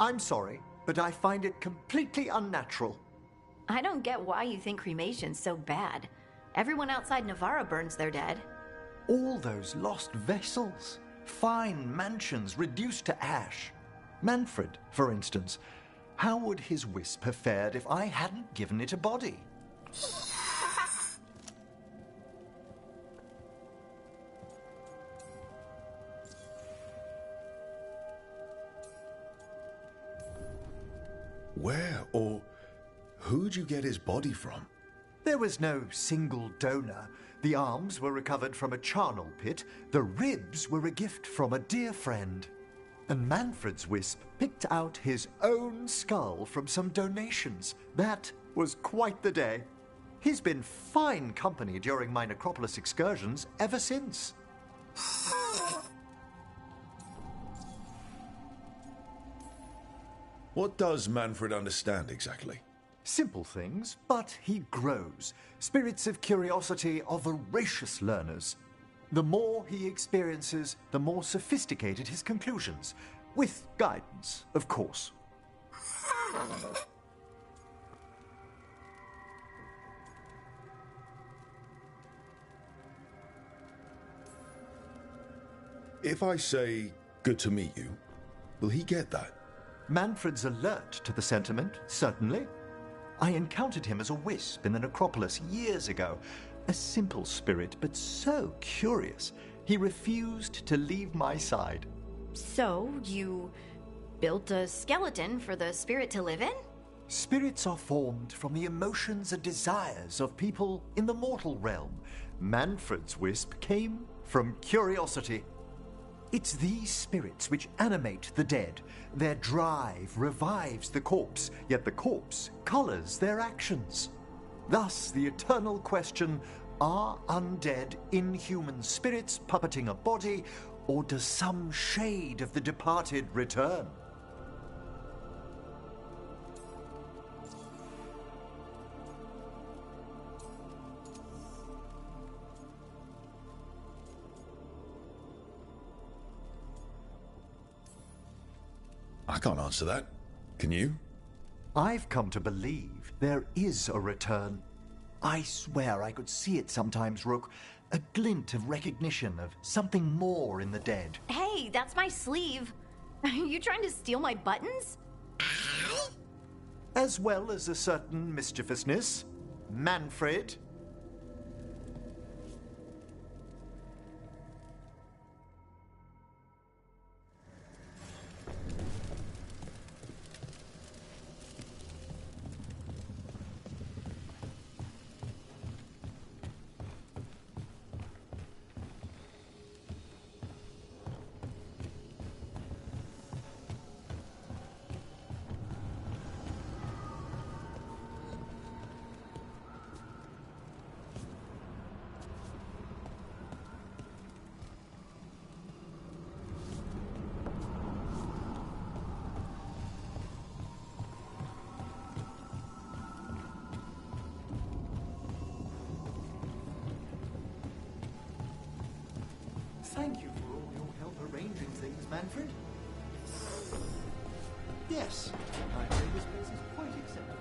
I'm sorry, but I find it completely unnatural. I don't get why you think cremation's so bad. Everyone outside Navarra burns their dead. All those lost vessels, fine mansions reduced to ash. Manfred, for instance, how would his wisp have fared if I hadn't given it a body? Where or who'd you get his body from? There was no single donor. The arms were recovered from a charnel pit. The ribs were a gift from a dear friend. And Manfred's wisp picked out his own skull from some donations. That was quite the day. He's been fine company during my necropolis excursions ever since. What does Manfred understand exactly? Simple things, but he grows. Spirits of curiosity are voracious learners. The more he experiences, the more sophisticated his conclusions. With guidance, of course. If I say, good to meet you, will he get that? Manfred's alert to the sentiment, certainly. I encountered him as a wisp in the necropolis years ago. A simple spirit, but so curious. He refused to leave my side. So, you built a skeleton for the spirit to live in? Spirits are formed from the emotions and desires of people in the mortal realm. Manfred's wisp came from curiosity. It's these spirits which animate the dead. Their drive revives the corpse, yet the corpse colors their actions. Thus, the eternal question, are undead inhuman spirits puppeting a body, or does some shade of the departed return? I can't answer that. Can you? I've come to believe there is a return. I swear I could see it sometimes, Rook. A glint of recognition of something more in the dead. Hey, that's my sleeve. Are you trying to steal my buttons? As well as a certain mischievousness. Manfred. Thank you for all your help arranging things, Manfred. Yes, I'd say this place is quite acceptable.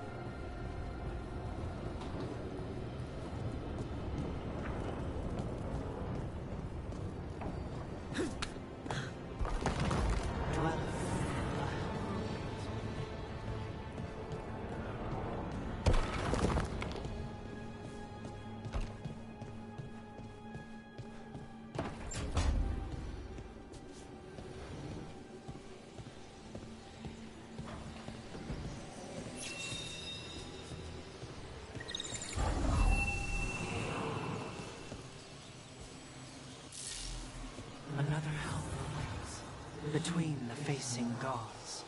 Another hell awaits between the facing gods.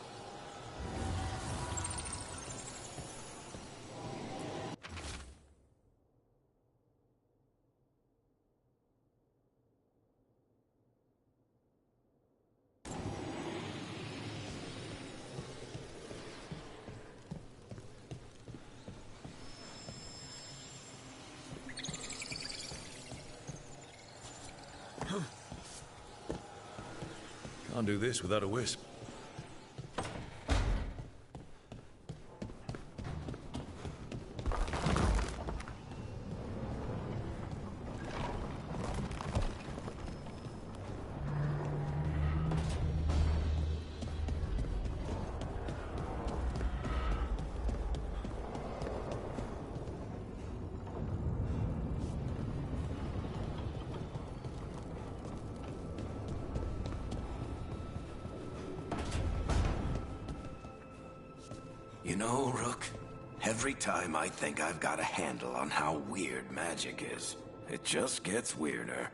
Can't do this without a wisp. You know, Rook, every time I think I've got a handle on how weird magic is, it just gets weirder.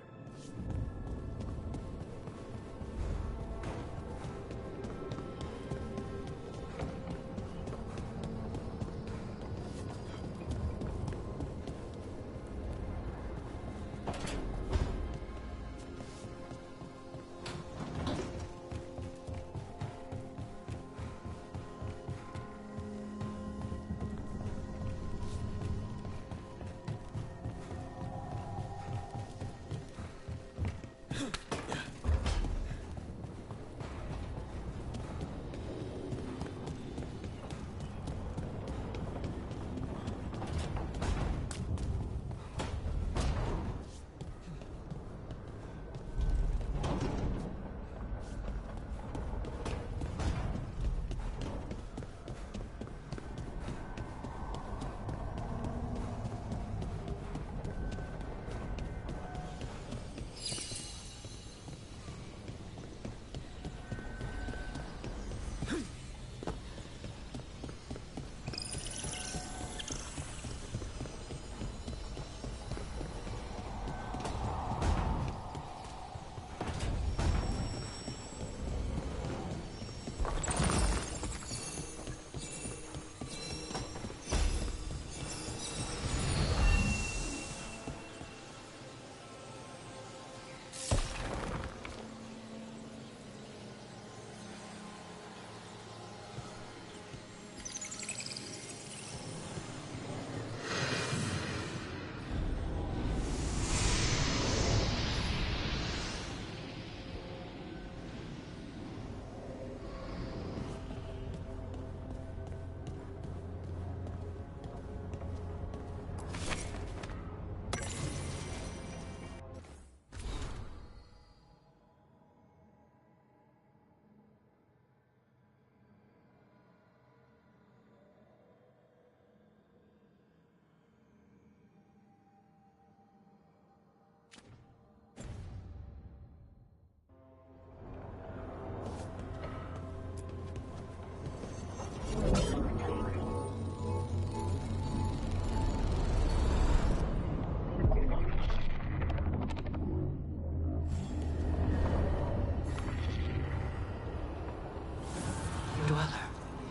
Dweller,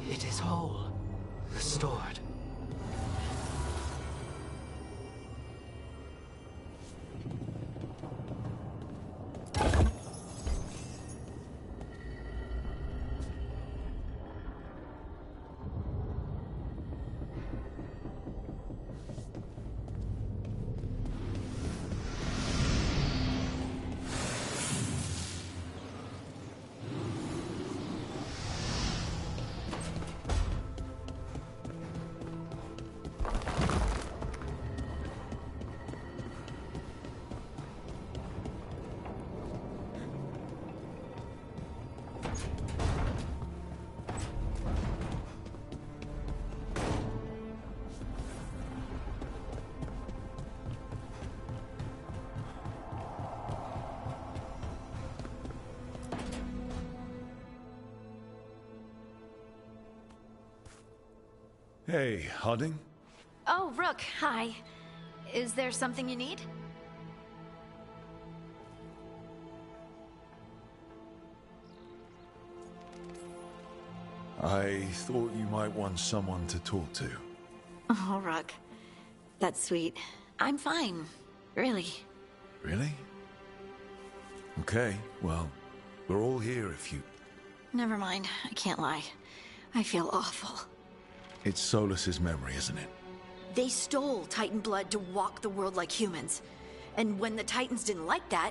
it is whole, restored. Hey, Harding? Oh, Rook, hi. Is there something you need? I thought you might want someone to talk to. Oh, Rook. That's sweet. I'm fine. Really. Really? Okay, well, we're all here if you... Never mind. I can't lie. I feel awful. It's Solus's memory, isn't it? They stole Titan blood to walk the world like humans. And when the Titans didn't like that,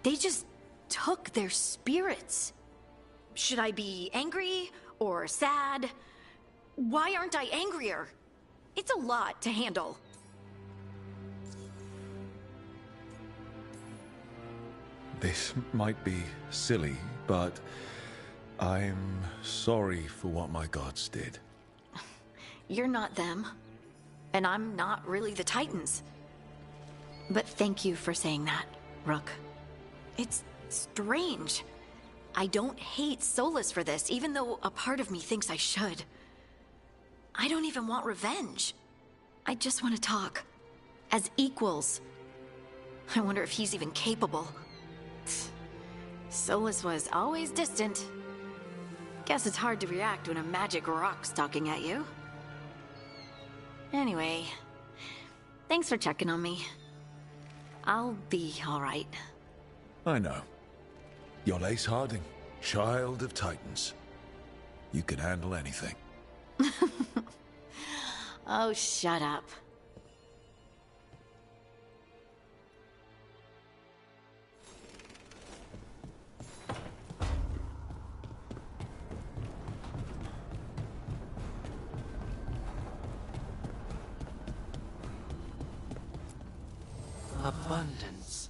they just took their spirits. Should I be angry or sad? Why aren't I angrier? It's a lot to handle. This might be silly, but I'm sorry for what my gods did. You're not them. And I'm not really the Titans. But thank you for saying that, Rook. It's strange. I don't hate Solus for this, even though a part of me thinks I should. I don't even want revenge. I just want to talk. As equals. I wonder if he's even capable. Solus was always distant. Guess it's hard to react when a magic rock's talking at you. Anyway, thanks for checking on me. I'll be alright. I know. You're Lace Harding, child of Titans. You can handle anything. Oh, shut up. Abundance.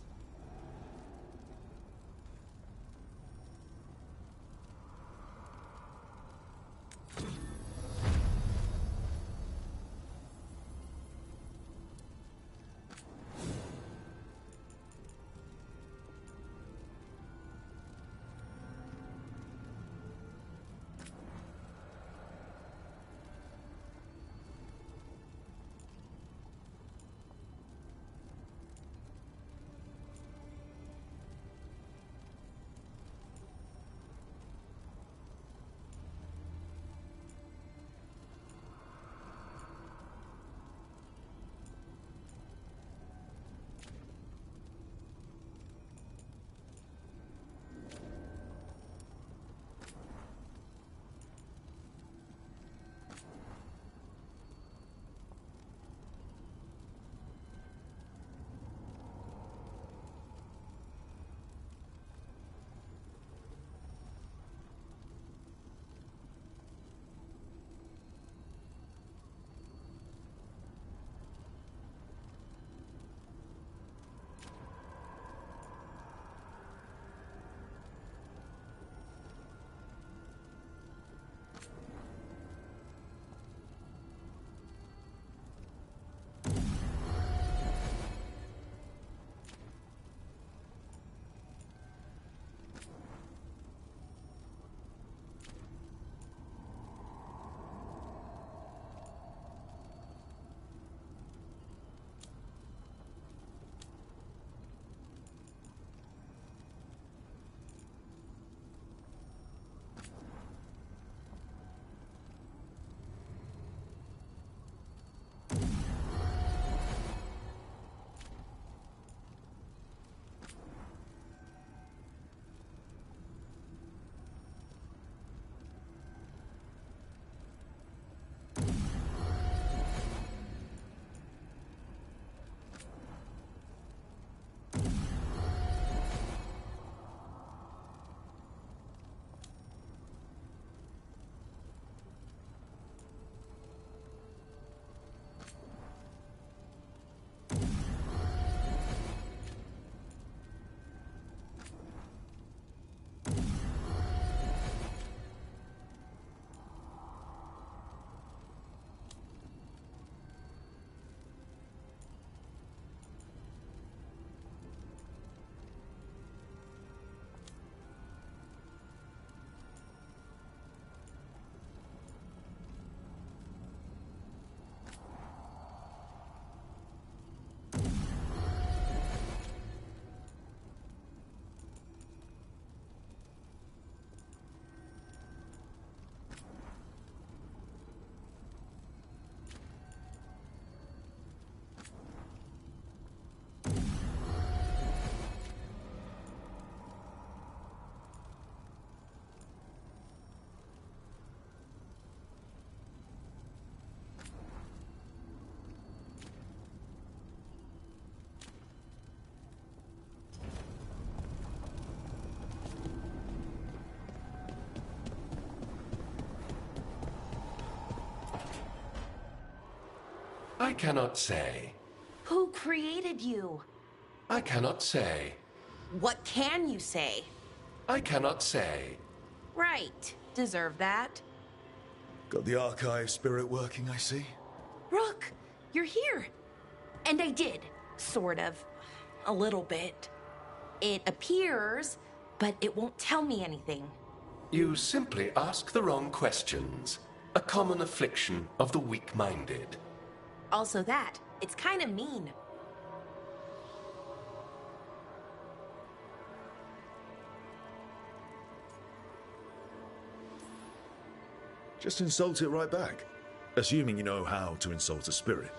I cannot say. Who created you? I cannot say. What can you say? I cannot say. Right. Deserve that. Got the archive spirit working, I see. Rook, you're here. And I did. Sort of. A little bit. It appears, but it won't tell me anything. You simply ask the wrong questions. A common affliction of the weak-minded. Also that. It's kind of mean. Just insult it right back. Assuming you know how to insult a spirit.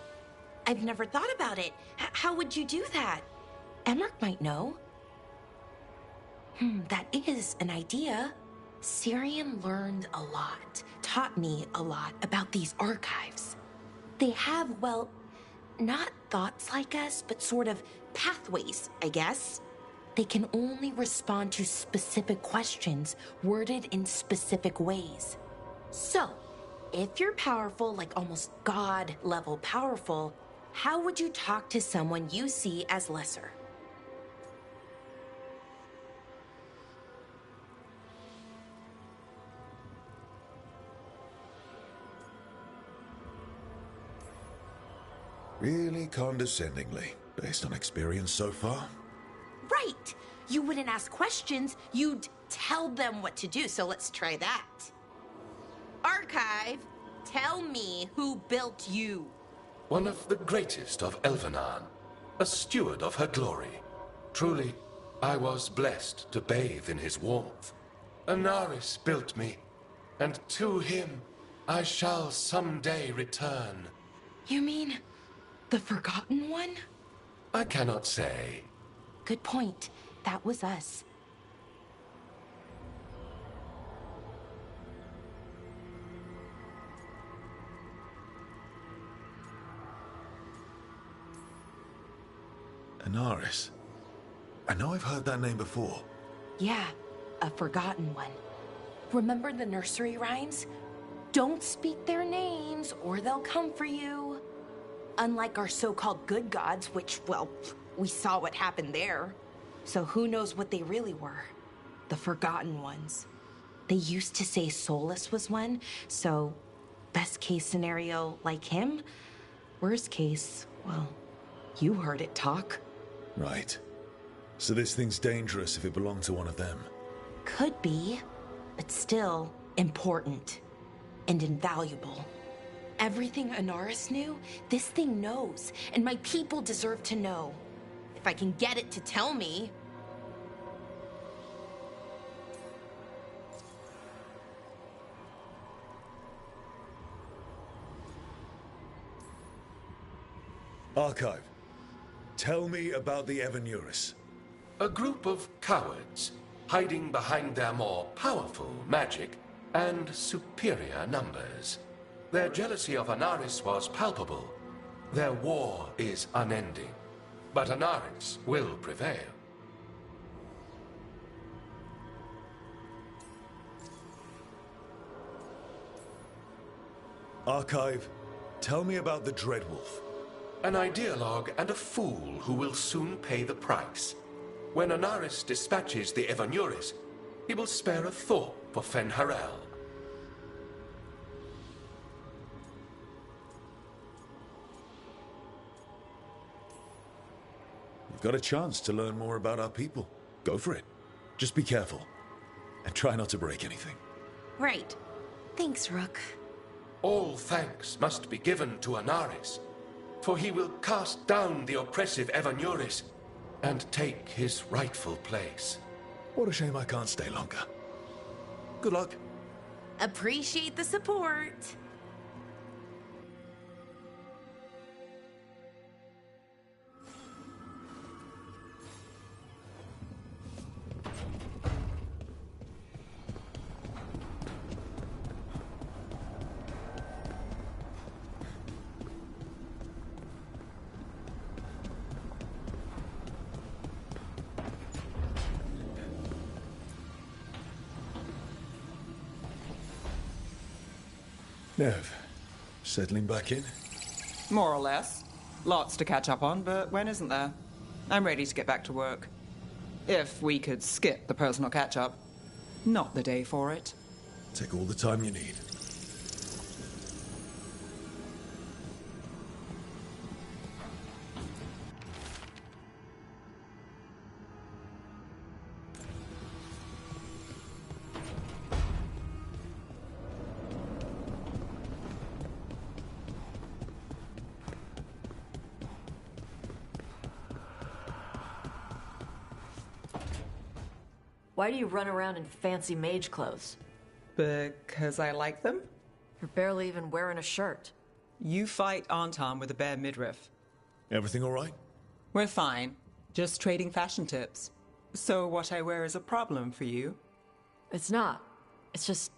I've never thought about it. How would you do that? Emmerich might know. That is an idea. Syrian learned a lot, taught me a lot about these archives. They have, well, not thoughts like us, but sort of pathways, I guess. They can only respond to specific questions worded in specific ways. So, if you're powerful, like almost God-level powerful, how would you talk to someone you see as lesser? Really condescendingly, based on experience so far. Right! You wouldn't ask questions, you'd tell them what to do, so let's try that. Archive, tell me who built you. One of the greatest of Elvenan, a steward of her glory. Truly, I was blessed to bathe in his warmth. Anaris built me, and to him I shall someday return. You mean the Forgotten One? I cannot say. Good point. That was us. Anaris. I know I've heard that name before. Yeah, a Forgotten One. Remember the nursery rhymes? Don't speak their names or they'll come for you. Unlike our so-called good gods, which, well, we saw what happened there. So who knows what they really were? The Forgotten Ones. They used to say Solus was one, so best case scenario like him. Worst case, well, you heard it talk. Right. So this thing's dangerous if it belonged to one of them. Could be, but still important and invaluable. Everything Anaris knew, this thing knows, and my people deserve to know. If I can get it to tell me. Archive. Tell me about the Evanuris. A group of cowards, hiding behind their more powerful magic and superior numbers. Their jealousy of Anaris was palpable. Their war is unending. But Anaris will prevail. Archive, tell me about the Dreadwolf. An ideologue and a fool who will soon pay the price. When Anaris dispatches the Evanuris, he will spare a thought for Fen'Harel. You've got a chance to learn more about our people. Go for it. Just be careful. And try not to break anything. Right. Thanks, Rook. All thanks must be given to Anaris, for he will cast down the oppressive Evanuris and take his rightful place. What a shame I can't stay longer. Good luck. Appreciate the support. Nev, settling back in? More or less. Lots to catch up on, but when isn't there? I'm ready to get back to work. If we could skip the personal catch-up. Not the day for it. Take all the time you need. Why do you run around in fancy mage clothes? Because I like them? You're barely even wearing a shirt. You fight Anton with a bare midriff. Everything all right? We're fine. Just trading fashion tips. So what I wear is a problem for you? It's not. It's just...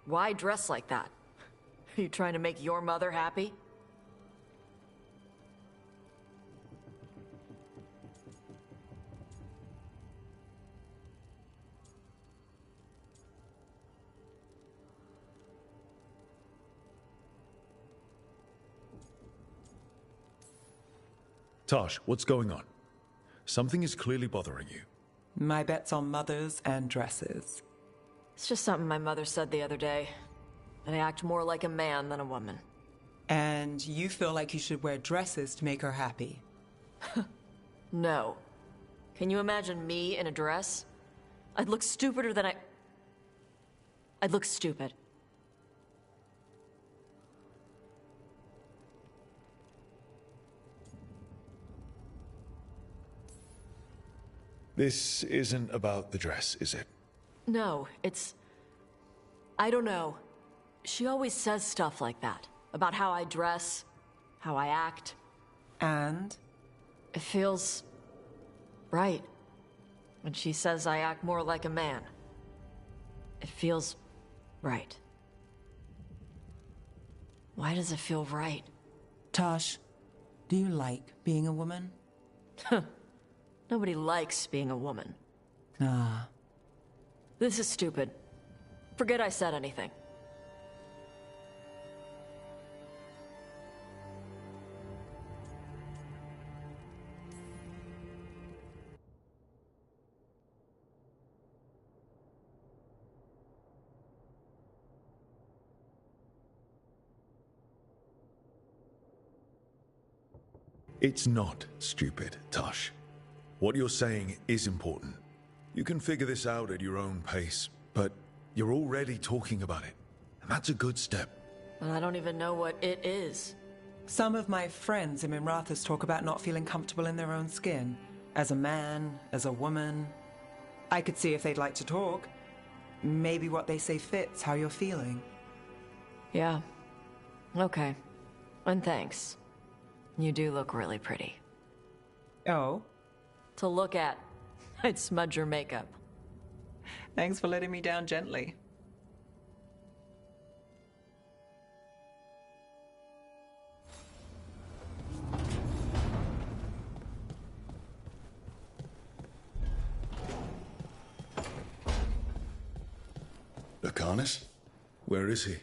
Why dress like that? Are you trying to make your mother happy? Tosh, what's going on? Something is clearly bothering you. My bet's on mothers and dresses. It's just something my mother said the other day. That I act more like a man than a woman. And you feel like you should wear dresses to make her happy? No. Can you imagine me in a dress? I'd look stupider than I'd look stupid. This isn't about the dress, is it? No, it's... I don't know. She always says stuff like that. About how I dress, how I act. And? It feels... right. When she says I act more like a man. It feels... right. Why does it feel right? Tosh, do you like being a woman? Nobody likes being a woman. Ah. This is stupid. Forget I said anything. It's not stupid, Tosh. What you're saying is important. You can figure this out at your own pace, but you're already talking about it, and that's a good step. And I don't even know what it is. Some of my friends in Minrathous talk about not feeling comfortable in their own skin. As a man, as a woman. I could see if they'd like to talk. Maybe what they say fits how you're feeling. Yeah. Okay. And thanks. You do look really pretty. Oh? To look at. I'd smudge your makeup. Thanks for letting me down gently. Lacanis? Where is he?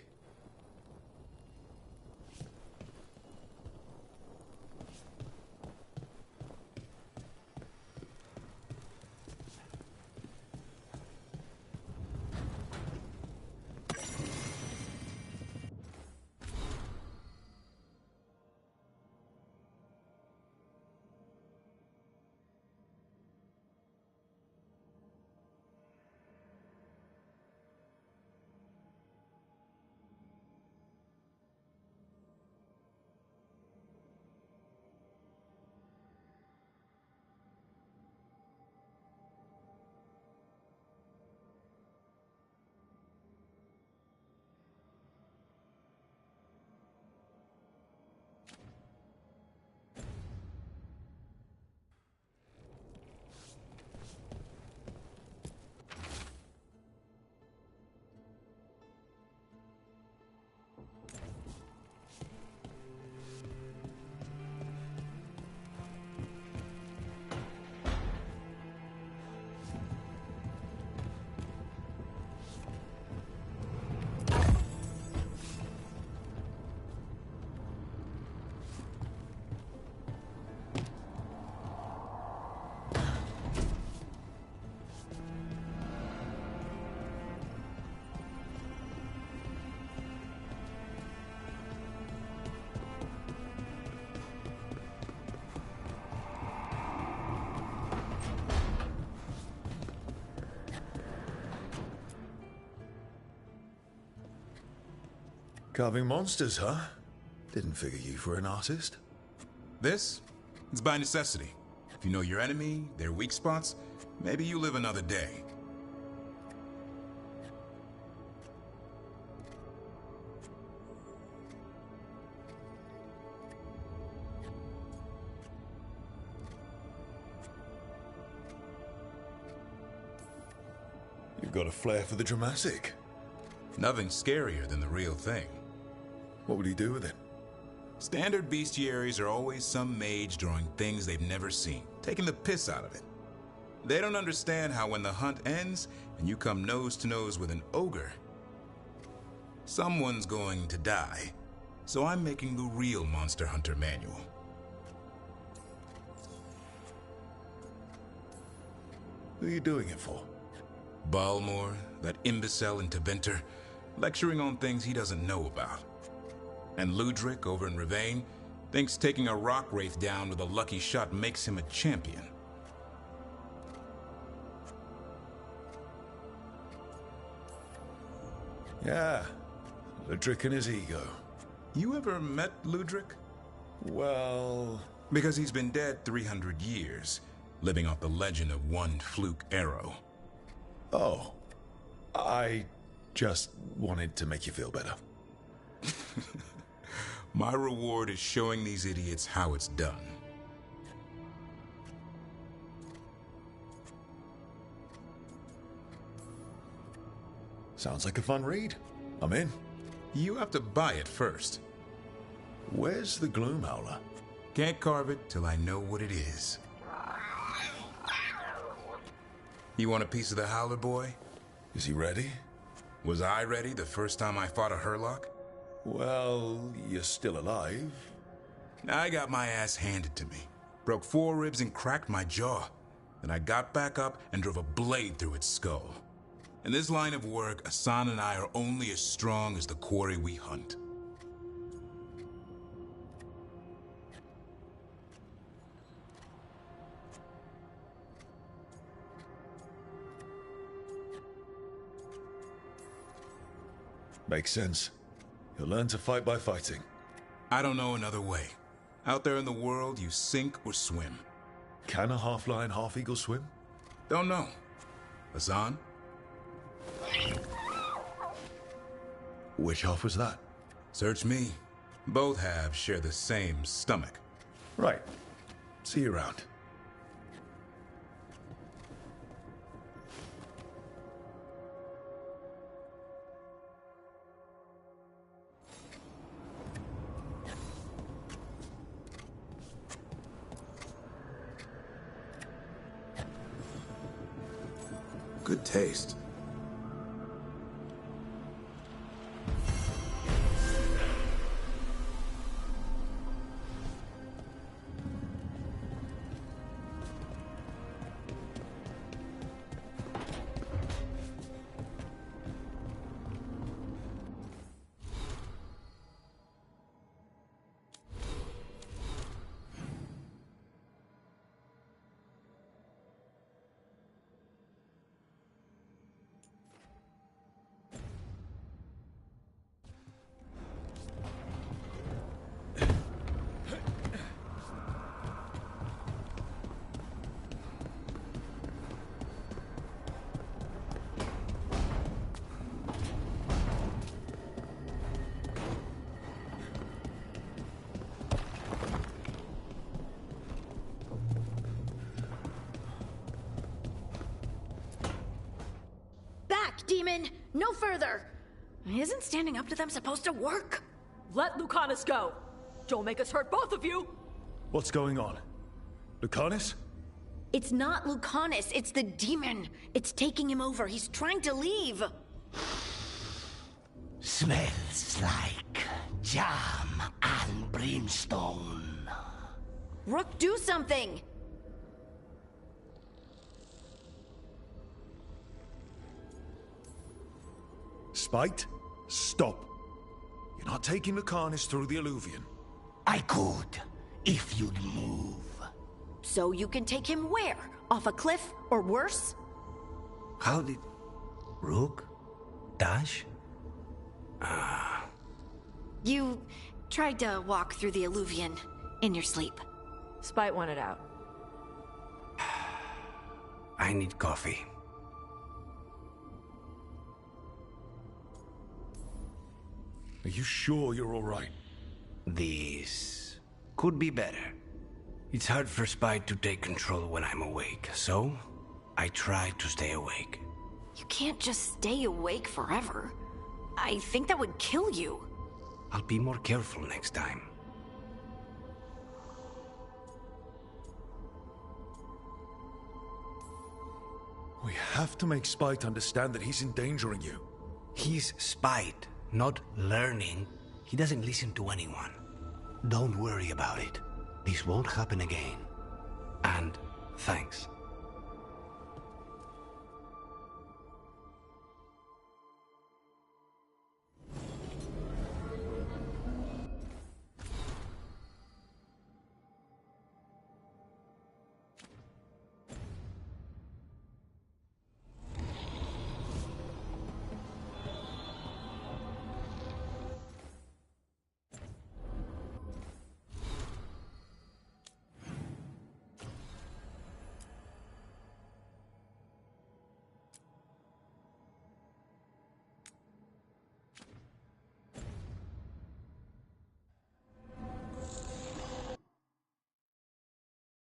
Carving monsters, huh? Didn't figure you for an artist. This? It's by necessity. If you know your enemy, their weak spots, Maybe you live another day. You've got a flair for the dramatic. Nothing scarier than the real thing. What would he do with it? Standard bestiaries are always some mage drawing things they've never seen, taking the piss out of it. They don't understand how when the hunt ends and you come nose to nose with an ogre, someone's going to die. So I'm making the real Monster Hunter manual. Who are you doing it for? Balmor, that imbecile in Teventer, lecturing on things he doesn't know about. And Ludric over in Rivain thinks taking a rock wraith down with a lucky shot makes him a champion. Yeah, Ludric and his ego. You ever met Ludric? Well... Because he's been dead 300 years, living off the legend of one fluke arrow. Oh, I just wanted to make you feel better. My reward is showing these idiots how it's done. Sounds like a fun read. I'm in. You have to buy it first. Where's the Gloom Howler? Can't carve it till I know what it is. You want a piece of the Howler, boy? Is he ready? Was I ready the first time I fought a Hurlock? Well, you're still alive. I got my ass handed to me. Broke 4 ribs and cracked my jaw. Then I got back up and drove a blade through its skull. In this line of work, Asan and I are only as strong as the quarry we hunt. Makes sense. You'll learn to fight by fighting. I don't know another way. Out there in the world, you sink or swim. Can a half-lion, half-eagle swim? Don't know. Asan? Which half was that? Search me. Both halves share the same stomach. Right. See you around. Good taste. Demon! No further! Isn't standing up to them supposed to work? Let Lucanus go! Don't make us hurt both of you! What's going on? Lucanus? It's not Lucanus, it's the demon. It's taking him over. He's trying to leave. Smells like jam and brimstone. Rook, do something! Spite, stop. You're not taking Lucanus through the Alluvion. I could, if you'd move. So you can take him where? Off a cliff, or worse? How did... Rook? Dash? You tried to walk through the Alluvion in your sleep. Spite wanted out. I need coffee. Are you sure you're all right? This could be better. It's hard for Spite to take control when I'm awake, so I try to stay awake. You can't just stay awake forever. I think that would kill you. I'll be more careful next time. We have to make Spite understand that he's endangering you. He's Spite, not learning. He doesn't listen to anyone. Don't worry about it. This won't happen again. And thanks.